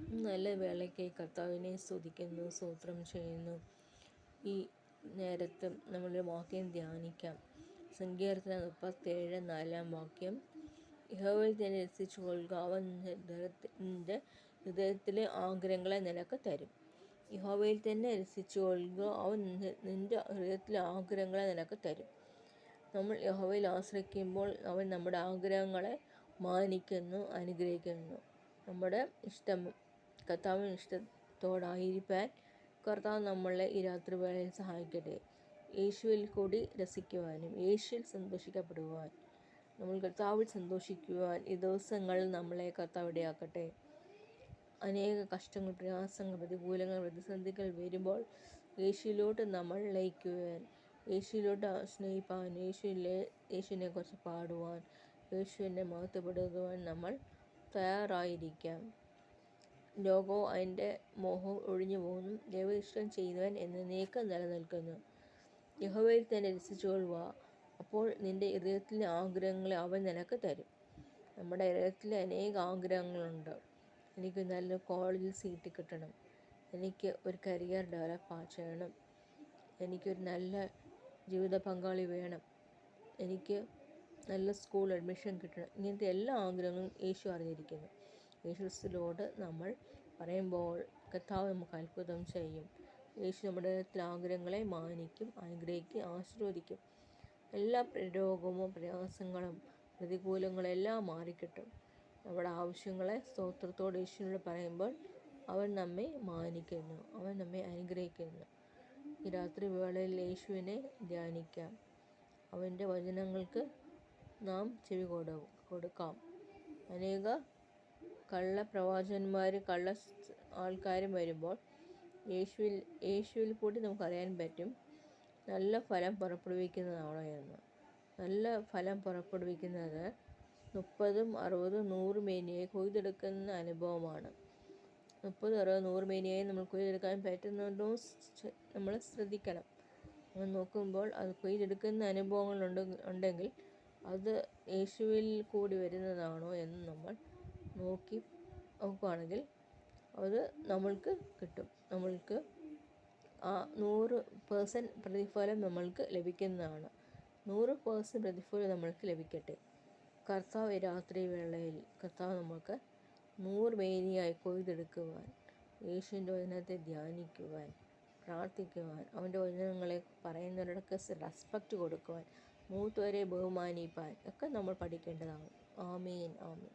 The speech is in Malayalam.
നല്ല വേളയ്ക്കായി കർത്താവിനെ സ്തുതിക്കുന്നു, സ്തോത്രം ചെയ്യുന്നു. ഈ നേരത്ത് നമ്മളൊരു വാക്യം ധ്യാനിക്കാം. സങ്കീർത്തനം 37:4 യഹോവയിൽ തന്നെ രസിച്ചു കൊള്ളുക, അവൻ നിന്റെ ഹൃദയത്തിലെ ആഗ്രഹങ്ങളെ നിനക്ക് തരും. യഹോവയിൽ തന്നെ രസിച്ചു കൊള്ളുക, അവൻ നിന്റെ ഹൃദയത്തിലെ ആഗ്രഹങ്ങളെ നിനക്ക് തരും. നമ്മൾ യഹോവയിൽ ആശ്രയിക്കുമ്പോൾ അവൻ നമ്മുടെ ആഗ്രഹങ്ങളെ മാനിക്കുന്നു, അനുഗ്രഹിക്കുന്നു. നമ്മുടെ ഇഷ്ടം കർത്താവിന് ഇഷ്ടത്തോടായിരിക്കാൻ കർത്താവ് നമ്മളെ ഈ രാത്രി വേളയിൽ സഹായിക്കട്ടെ. യേശുവിൽ കൂടി രസിക്കുവാനും യേശുവിൽ സന്തോഷിക്കപ്പെടുവാൻ, നമ്മൾ കർത്താവിൽ സന്തോഷിക്കുവാൻ ഈ ദിവസങ്ങളിൽ നമ്മളെ കർത്താവ് ഇടയാക്കട്ടെ. അനേക കഷ്ടങ്ങൾ, പ്രയാസങ്ങൾ, പ്രതികൂലങ്ങൾ, പ്രതിസന്ധികൾ വരുമ്പോൾ യേശുവിലോട്ട് നമ്മൾ ലയിക്കുവാൻ, യേശുവിലോട്ട് സ്നേഹിപ്പാൻ, യേശുവിനെ കുറിച്ച് പാടുവാൻ, യേശുവിനെ മഹത്വപ്പെടുത്തുവാൻ നമ്മൾ തയ്യാറായിരിക്കാം. ലോകവും അതിൻ്റെ മോഹവും ഒഴിഞ്ഞു പോകുന്നു. ദൈവ ഇഷ്ടം ചെയ്യുന്നവൻ എന്നേക്കും നിലനിൽക്കുന്നു. യഹോവയിൽ തന്നെ രസിച്ചു കൊള്ളുക, അപ്പോൾ നിൻ്റെ ഹൃദയത്തിലെ ആഗ്രഹങ്ങളെ അവൻ നിനക്ക് തരും. നമ്മുടെ ഹൃദയത്തിൽ അനേക ആഗ്രഹങ്ങളുണ്ട്. എനിക്ക് നല്ല കോളേജിൽ സീറ്റ് കിട്ടണം, എനിക്ക് ഒരു കരിയർ ഡെവലപ്പ് ചെയ്യണം, എനിക്കൊരു നല്ല ജീവിത പങ്കാളി വേണം, എനിക്ക് നല്ല സ്കൂൾ അഡ്മിഷൻ കിട്ടണം. ഇങ്ങനത്തെ എല്ലാ ആഗ്രഹങ്ങളും യേശു അറിഞ്ഞിരിക്കുന്നു. യേശുവിനോട് നമ്മൾ പറയുമ്പോൾ കർത്താവ് നമുക്ക് അത്ഭുതം ചെയ്യും. യേശു നമ്മുടെ ആഗ്രഹങ്ങളെ മാനിക്കും, അനുഗ്രഹിക്കും, ആശീർവദിക്കും. എല്ലാ രോഗവും പ്രയാസങ്ങളും പ്രതികൂലങ്ങളും എല്ലാം മാറിക്കിട്ടും. നമ്മുടെ ആവശ്യങ്ങളെ സ്തോത്രത്തോടെ യേശുവിനോട് പറയുമ്പോൾ അവൻ നമ്മെ മാനിക്കുന്നു, അവൻ നമ്മെ അനുഗ്രഹിക്കുന്നു. ഈ രാത്രി വേളയിൽ യേശുവിനെ ധ്യാനിക്കാം. അവൻ്റെ വചനങ്ങൾക്ക് നാം ചെവി കൊടുക്കാം. അനേക കള്ളപ്രവാചകന്മാരും കള്ള ആൾക്കാരും വരുമ്പോൾ യേശുവിൽ കൂടി നമുക്കറിയാൻ പറ്റും നല്ല ഫലം പുറപ്പെടുവിക്കുന്നതാണോ എന്ന്. നല്ല ഫലം പുറപ്പെടുവിക്കുന്നത് 30, 60, 100 മേനിയായി കൊയ്തെടുക്കുന്ന അനുഭവമാണ്. 30, 60, 100 മേനിയായി നമ്മൾ കൊയ്തെടുക്കാൻ പറ്റുന്നുണ്ടോ നമ്മൾ ശ്രദ്ധിക്കണം. നമ്മൾ നോക്കുമ്പോൾ അത് കൊയ്തെടുക്കുന്ന അനുഭവങ്ങൾ ഉണ്ടെങ്കിൽ അത് യേശുവിൽ കൂടി വരുന്നതാണോ എന്ന് നമ്മൾ നോക്കുകയാണെങ്കിൽ അത് നമ്മൾക്ക് കിട്ടും. നമ്മൾക്ക് 100% പ്രതിഫലം നമ്മൾക്ക് ലഭിക്കുന്നതാണ്. 100% പ്രതിഫലം നമ്മൾക്ക് ലഭിക്കട്ടെ. കർത്താവ് രാത്രി വേളയിൽ കർത്താവ് നമുക്ക് 100 മേനിയായി കൊയ്തെടുക്കുവാൻ, യേശുവിൻ്റെ വചനത്തെ ധ്യാനിക്കുവാൻ, പ്രാർത്ഥിക്കുവാൻ, അവൻ്റെ വചനങ്ങളെ പറയുന്നവരോടൊക്കെ റെസ്പെക്റ്റ് കൊടുക്കുവാൻ, മൂത്തവരെ ബഹുമാനിപ്പാൻ ഒക്കെ നമ്മൾ പഠിക്കേണ്ടതാണ്. ആമേൻ, ആമേൻ.